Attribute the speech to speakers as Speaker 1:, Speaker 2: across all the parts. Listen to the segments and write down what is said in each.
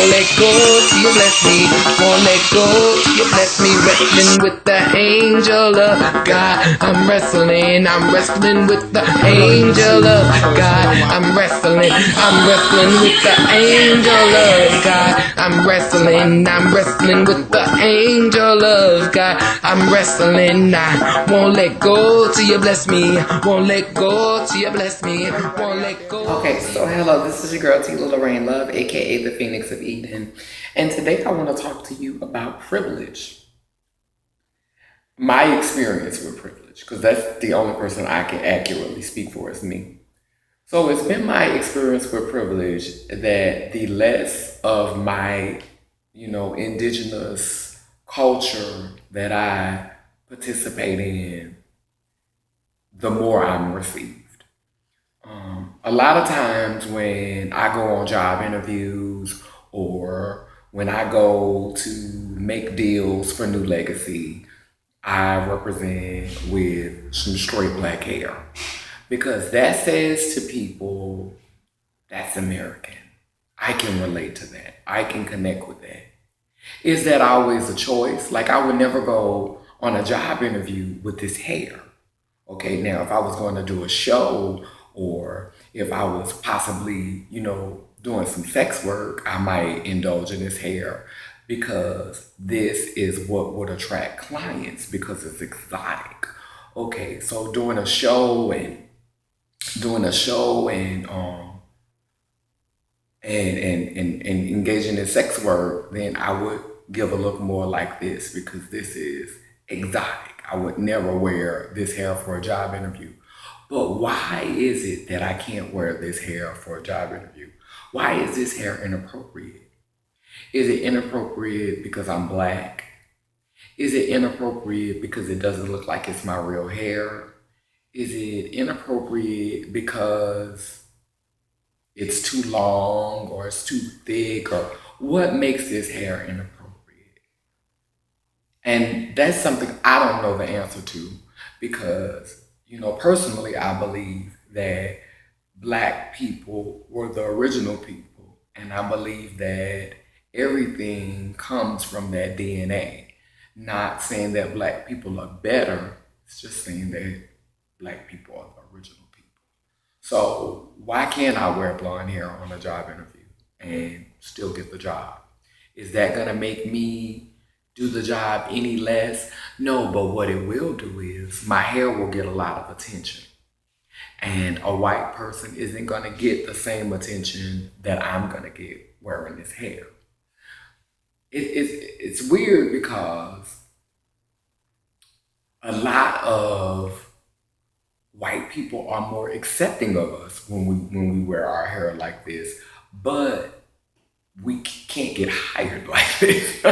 Speaker 1: Won't let go till you bless me. Won't let go till you bless me. Wrestling with the angel of God. I'm wrestling with the angel of God. I'm wrestling with the angel of God. I'm wrestling with the angel of God. I'm wrestling, I won't let go till you bless me. Won't let go till you bless me. Won't let go. Okay, so hello, this is your girl Tila Lorraine Love, aka the Phoenix of Eden. And today I want to talk to you about privilege. My experience with privilege, because that's the only person I can accurately speak for is me. So it's been my experience with privilege that the less of my, indigenous culture that I participate in, the more I'm received. A lot of times when I go on job interviews or when I go to make deals for New Legacy, I represent with some straight black hair because that says to people, that's American. I can relate to that. I can connect with that. Is that always a choice? Like I would never go on a job interview with this hair. Okay, now if I was going to do a show or if I was possibly, doing some sex work, I might indulge in this hair because this is what would attract clients because it's exotic. Okay, so doing a show and engaging in sex work, then I would give a look more like this because this is exotic. I would never wear this hair for a job interview. But why is it that I can't wear this hair for a job interview? Why is this hair inappropriate? Is it inappropriate because I'm black? Is it inappropriate because it doesn't look like it's my real hair? Is it inappropriate because it's too long or it's too thick? Or what makes this hair inappropriate? And that's something I don't know the answer to because, personally, I believe that black people were the original people. And I believe that everything comes from that DNA. Not saying that black people are better, it's just saying that black people are the original people. So why can't I wear blonde hair on a job interview and still get the job? Is that gonna make me do the job any less? No, but what it will do is my hair will get a lot of attention. And a white person isn't gonna get the same attention that I'm gonna get wearing this hair. It's weird because a lot of white people are more accepting of us when we wear our hair like this, but we can't get hired like this.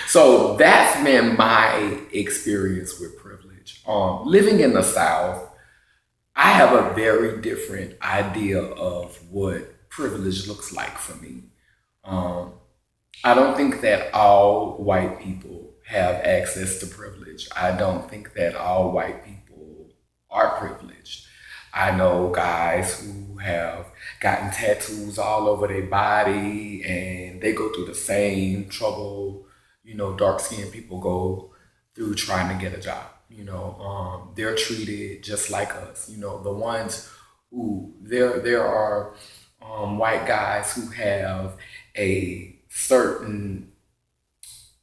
Speaker 1: So that's been my experience with privilege. Living in the South, I have a very different idea of what privilege looks like for me. I don't think that all white people have access to privilege. I don't think that all white people are privileged. I know guys who have gotten tattoos all over their body and they go through the same trouble, dark-skinned people go through trying to get a job. They're treated just like us. The ones who, there are white guys who have a certain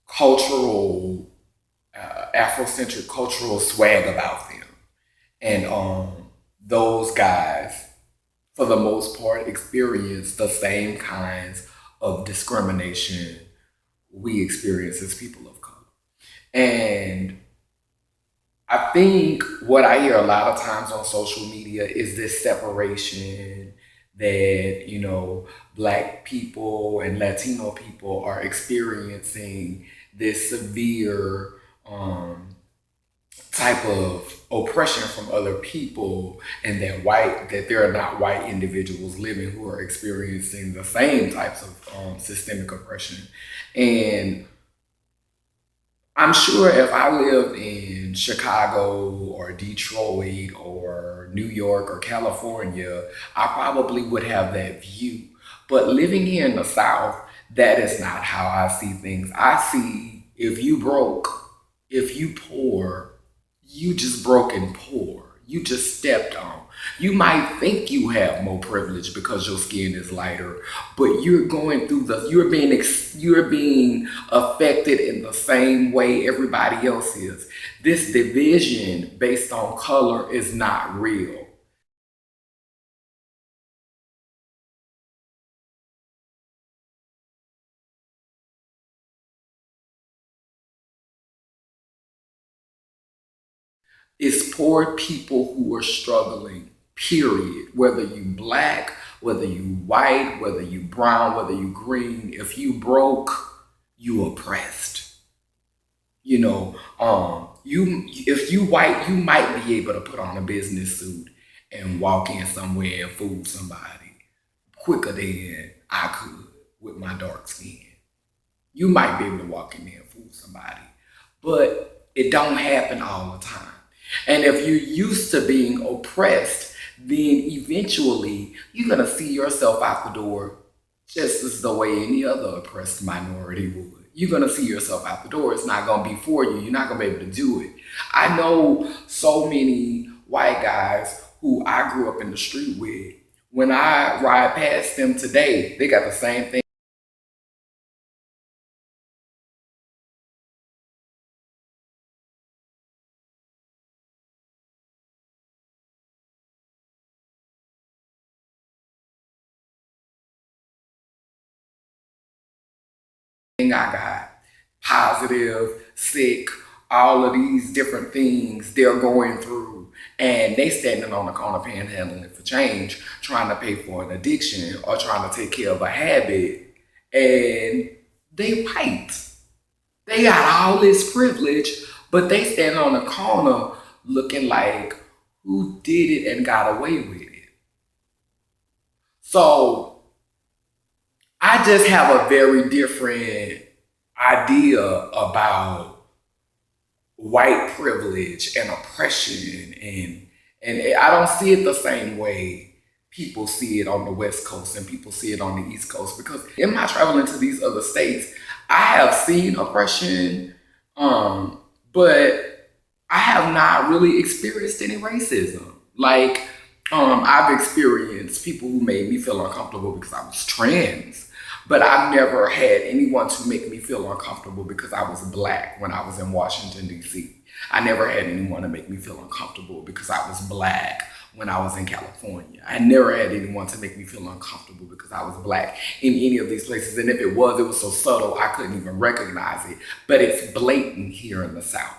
Speaker 1: cultural, Afrocentric cultural swag about them. And those guys, for the most part, experience the same kinds of discrimination we experience as people of color. And I think what I hear a lot of times on social media is this separation that, Black people and Latino people are experiencing this severe type of oppression from other people, and that there are not white individuals living who are experiencing the same types of systemic oppression. And I'm sure if I lived in Chicago or Detroit or New York or California, I probably would have that view. But living here in the South, That is not how I see things. I see if you broke, if you poor, you just broke and poor. You just stepped on. You might think you have more privilege because your skin is lighter, but you're going through you're being affected in the same way everybody else is. This division based on color is not real. It's poor people who are struggling, period. Whether you black, whether you white, whether you brown, whether you green, if you broke, you oppressed. You if you white, you might be able to put on a business suit and walk in somewhere and fool somebody quicker than I could with my dark skin. You might be able to walk in there and fool somebody, but it don't happen all the time. And if you're used to being oppressed, then eventually you're gonna see yourself out the door just as the way any other oppressed minority would. You're gonna see yourself out the door. It's not gonna be for you. You're not gonna be able to do it. I know so many white guys who I grew up in the street with. When I ride past them today, they got the same thing I got. Positive, sick, all of these different things they're going through. And they standing on the corner panhandling for change, trying to pay for an addiction or trying to take care of a habit. And they white. They got all this privilege, but they stand on the corner looking like who did it and got away with it. So I just have a very different idea about white privilege and oppression, and I don't see it the same way people see it on the West Coast and people see it on the East Coast, because in my traveling to these other states I have seen oppression, but I have not really experienced any racism. Like, I've experienced people who made me feel uncomfortable because I was trans, but I've never had anyone to make me feel uncomfortable because I was black when I was in Washington, D.C. I never had anyone to make me feel uncomfortable because I was black when I was in California. I never had anyone to make me feel uncomfortable because I was black in any of these places. And if it was so subtle, I couldn't even recognize it. But it's blatant here in the South.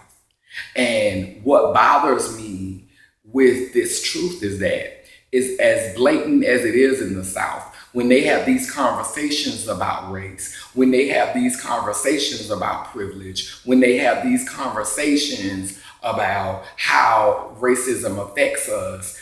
Speaker 1: And what bothers me with this truth is that it's as blatant as it is in the South. When they have these conversations about race, when they have these conversations about privilege, when they have these conversations about how racism affects us,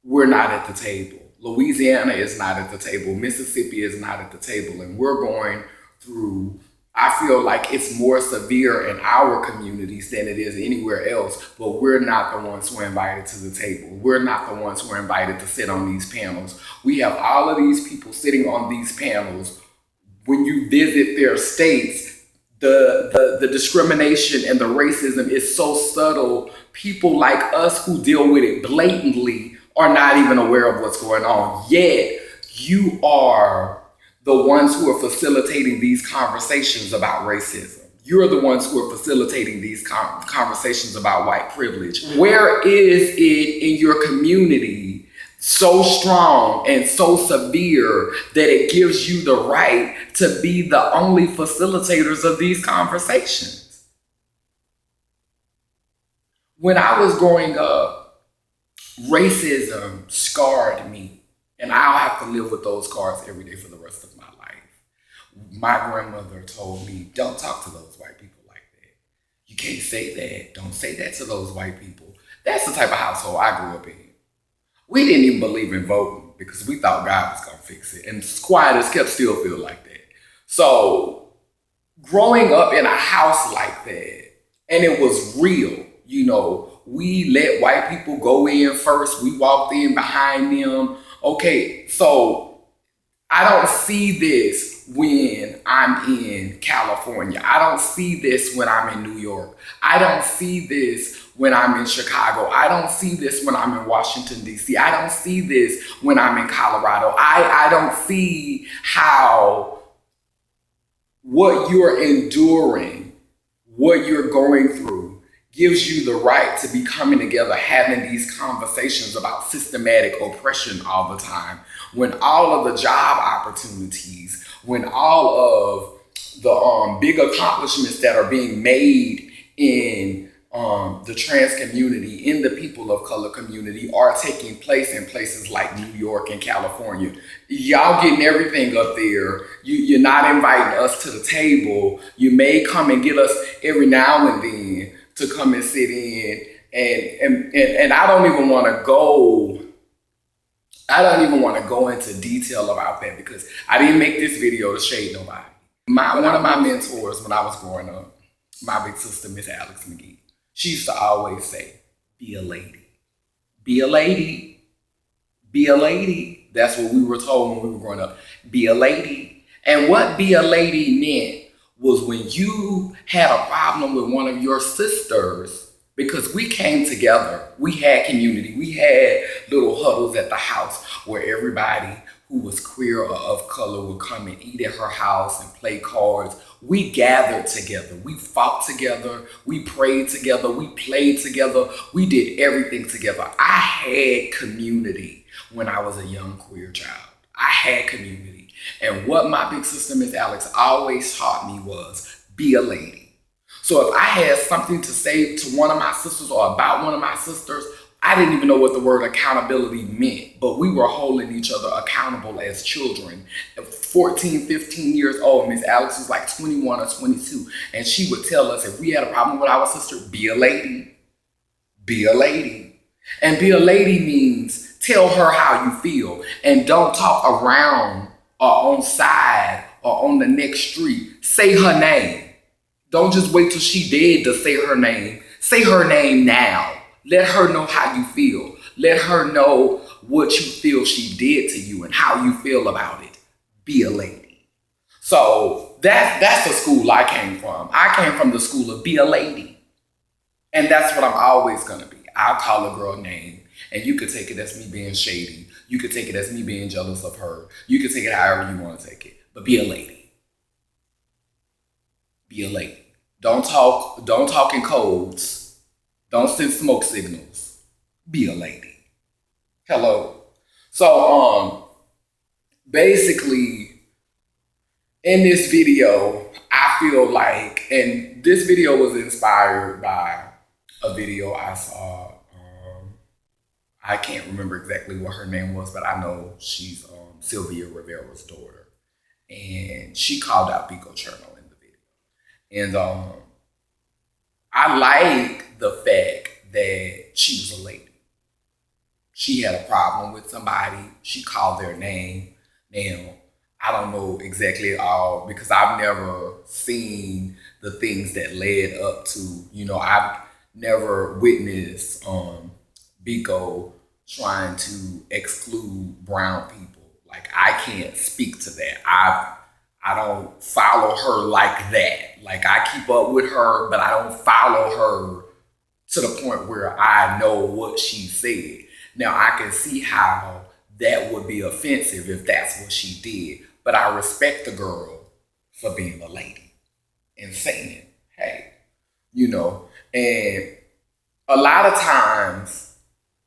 Speaker 1: we're not at the table. Louisiana is not at the table. Mississippi is not at the table. And we're going through, I feel like it's more severe in our communities than it is anywhere else, but we're not the ones who are invited to the table. We're not the ones who are invited to sit on these panels. We have all of these people sitting on these panels. When you visit their states, the discrimination and the racism is so subtle. People like us who deal with it blatantly are not even aware of what's going on. Yet, you are the ones who are facilitating these conversations about racism. You're the ones who are facilitating these conversations about white privilege. Where is it in your community so strong and so severe that it gives you the right to be the only facilitators of these conversations? When I was growing up, racism scarred me, and I'll have to live with those scars every day for the rest of my life. My grandmother told me, don't talk to those white people like that. You can't say that. Don't say that to those white people. That's the type of household I grew up in. We didn't even believe in voting because we thought God was going to fix it. And quieters kept still feel like that. So growing up in a house like that, and it was real, we let white people go in first. We walked in behind them. Okay, so I don't see this when I'm in California. I don't see this when I'm in New York. I don't see this when I'm in Chicago. I don't see this when I'm in Washington, D.C. I don't see this when I'm in Colorado. I don't see how what you're enduring, what you're going through, gives you the right to be coming together, having these conversations about systematic oppression all the time, when all of the job opportunities, when all of the big accomplishments that are being made in the trans community, in the people of color community, are taking place in places like New York and California. Y'all getting everything up there. You're not inviting us to the table. You may come and get us every now and then to come and sit in, and I don't even want to go. I don't even want to go into detail about that because I didn't make this video to shade nobody. One of my mentors when I was growing up, my big sister, Miss Alex McGee, she used to always say, "Be a lady, be a lady, be a lady." That's what we were told when we were growing up. Be a lady. And what be a lady meant was when you had a problem with one of your sisters, because we came together, we had community, we had little huddles at the house where everybody who was queer or of color would come and eat at her house and play cards. We gathered together, we fought together, we prayed together, we played together, we did everything together. I had community when I was a young queer child. I had community. And what my big sister, Miss Alex, always taught me was be a lady. So if I had something to say to one of my sisters or about one of my sisters, I didn't even know what the word accountability meant, but we were holding each other accountable as children. At 14, 15 years old, Miss Alex was like 21 or 22, and she would tell us if we had a problem with our sister, be a lady, be a lady. And be a lady means tell her how you feel and don't talk around or on side or on the next street. Say her name. Don't just wait till she dead to say her name. Say her name now. Let her know how you feel. Let her know what you feel she did to you and how you feel about it. Be a lady. So that's the school I came from. I came from the school of be a lady. And that's what I'm always gonna be. I'll call a girl name, and you could take it as me being shady. You could take it as me being jealous of her. You could take it however you want to take it. But be a lady. Be a lady. Don't talk in codes. Don't send smoke signals. Be a lady. Hello. So basically in this video, I feel like, and this video was inspired by a video I saw. I can't remember exactly what her name was, but I know she's Sylvia Rivera's daughter. And she called out Pico Cherno in the video. And I like the fact that she was a lady. She had a problem with somebody. She called their name. Now, I don't know exactly all because I've never seen the things that led up to, I've never witnessed Biko trying to exclude brown people. Like, I can't speak to that. I don't follow her like that. Like, I keep up with her, but I don't follow her to the point where I know what she said. Now, I can see how that would be offensive if that's what she did, but I respect the girl for being a lady and saying, hey, and a lot of times,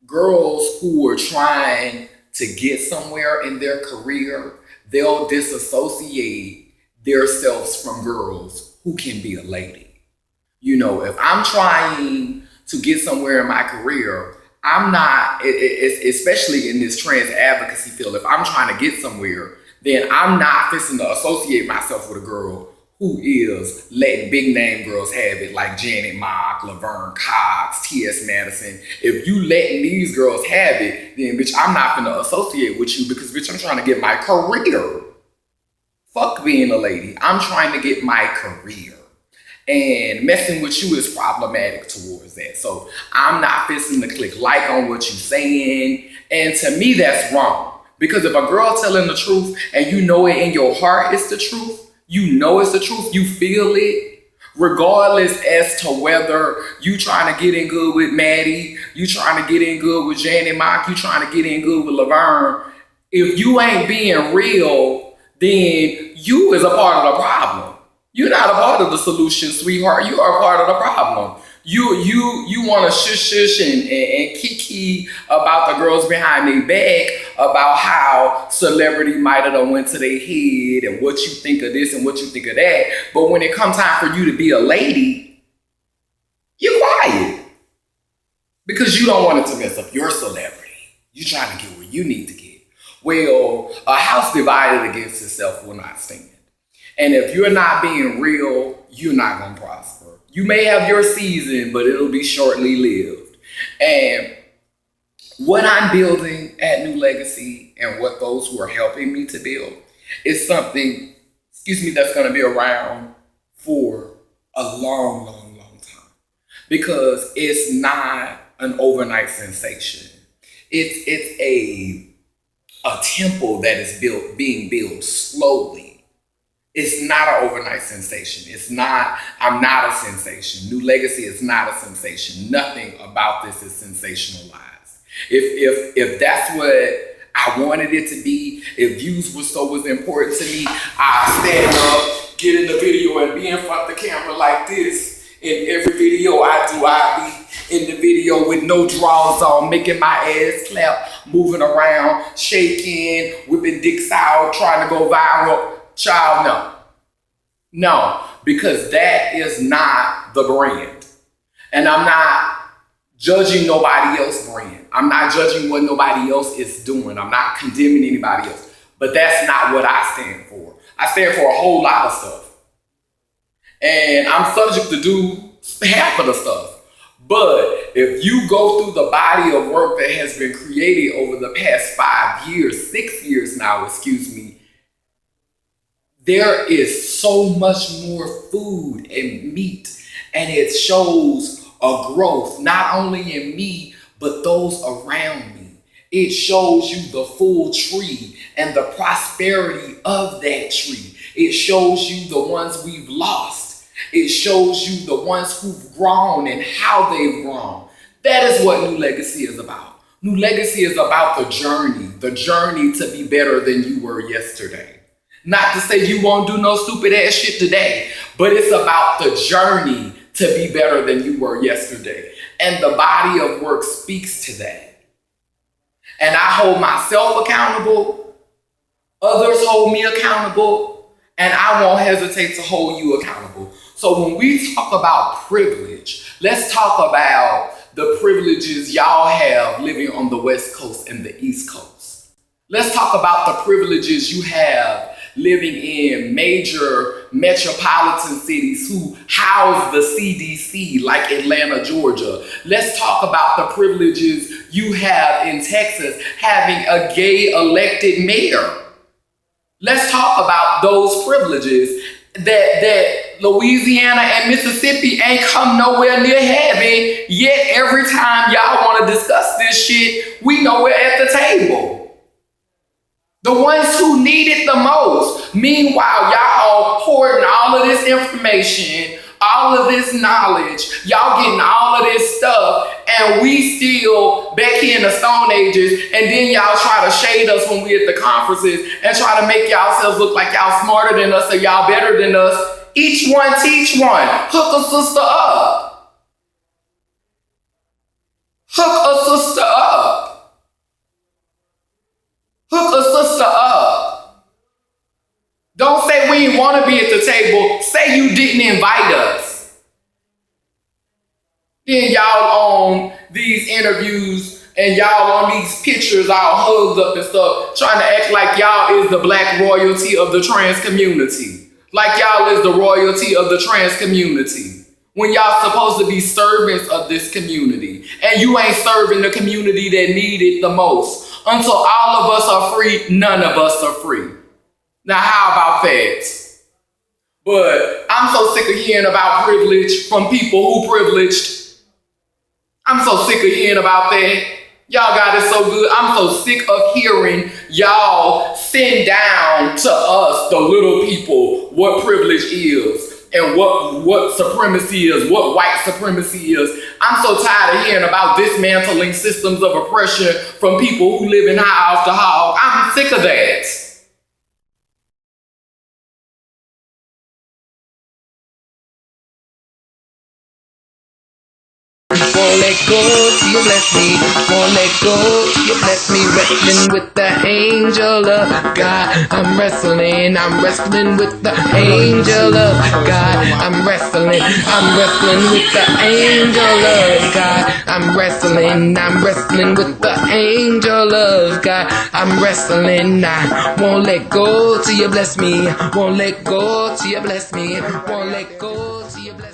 Speaker 1: girls who are trying to get somewhere in their career, they'll disassociate themselves from girls who can be a lady. If I'm trying to get somewhere in my career, I'm not, especially in this trans advocacy field, if I'm trying to get somewhere, then I'm not fixing to associate myself with a girl who is letting big name girls have it, like Janet Mock, Laverne Cox, T.S. Madison. If you letting these girls have it, then bitch, I'm not gonna associate with you because bitch, I'm trying to get my career. Fuck being a lady. I'm trying to get my career. And messing with you is problematic towards that. So I'm not fixing to click like on what you're saying. And to me, that's wrong. Because if a girl telling the truth and you know it in your heart it's the truth, you know it's the truth, you feel it, regardless as to whether you trying to get in good with Maddie, you trying to get in good with Janet Mock, you trying to get in good with Laverne, if you ain't being real, then you is a part of the problem. You're not a part of the solution, sweetheart. You are a part of the problem. You want to shush and kiki about the girls behind their back about how celebrity might have done went to their head and what you think of this and what you think of that. But when it comes time for you to be a lady, you're quiet because you don't want it to mess up your celebrity. You're trying to get where you need to get. Well, a house divided against itself will not stand. And if you're not being real, you're not going to prosper. You may have your season, but it'll be shortly lived. And what I'm building at New Legacy and what those who are helping me to build is something, that's going to be around for a long, long, long time. Because it's not an overnight sensation. It's a temple that is being built slowly. It's not an overnight sensation. I'm not a sensation. New Legacy is not a sensation. Nothing about this is sensationalized. If that's what I wanted it to be, if views was important to me, I stand up, get in the video and be in front of the camera like this. In every video I be in the video with no drawers on, making my ass clap, moving around, shaking, whipping dicks out, trying to go viral. Child, no, because that is not the brand. And I'm not judging nobody else's brand. I'm not judging what nobody else is doing. I'm not condemning anybody else. But that's not what I stand for. I stand for a whole lot of stuff. And I'm subject to do half of the stuff. But if you go through the body of work that has been created over the past 5 years, 6 years now, there is so much more food and meat, and it shows a growth, not only in me, but those around me. It shows you the full tree and the prosperity of that tree. It shows you the ones we've lost. It shows you the ones who've grown and how they've grown. That is what New Legacy is about. New Legacy is about the journey to be better than you were yesterday. Not to say you won't do no stupid ass shit today, but it's about the journey to be better than you were yesterday. And the body of work speaks to that. And I hold myself accountable, others hold me accountable, and I won't hesitate to hold you accountable. So when we talk about privilege, let's talk about the privileges y'all have living on the West Coast and the East Coast. Let's talk about the privileges you have living in major metropolitan cities who house the CDC, like Atlanta, Georgia. Let's talk about the privileges you have in Texas, having a gay elected mayor. Let's talk about those privileges that Louisiana and Mississippi ain't come nowhere near having, yet every time y'all want to discuss this shit, we know we're at the table. The ones who need it the most. Meanwhile, y'all hoarding all of this information, all of this knowledge, y'all getting all of this stuff, and we still back here in the Stone Ages, and then y'all try to shade us when we at the conferences and try to make yourselves look like y'all smarter than us or y'all better than us. Each one teach one. Hook a sister up. Hook a sister up. Hook a sister up. Don't say we didn't want to be at the table. Say you didn't invite us. Then y'all on these interviews and y'all on these pictures all hugged up and stuff, trying to act like y'all is the black royalty of the trans community. Like y'all is the royalty of the trans community. When y'all supposed to be servants of this community. And you ain't serving the community that need it the most. Until all of us are free, none of us are free. Now, how about that? But I'm so sick of hearing about privilege from people who privileged. I'm so sick of hearing about that. Y'all got it so good. I'm so sick of hearing y'all send down to us, the little people, what privilege is and what supremacy is, what white supremacy is. I'm so tired of hearing about dismantling systems of oppression from people who live in house to house. I'm sick of that.
Speaker 2: Won't let go till you bless me. Won't let go till you bless me. Wrestling with the angel of God. I'm wrestling with the angel of God. I'm wrestling with the angel of God. I'm wrestling with the angel of God. I'm wrestling, I won't let go till you bless me. Won't let go till you bless me. Won't let go till you bless me.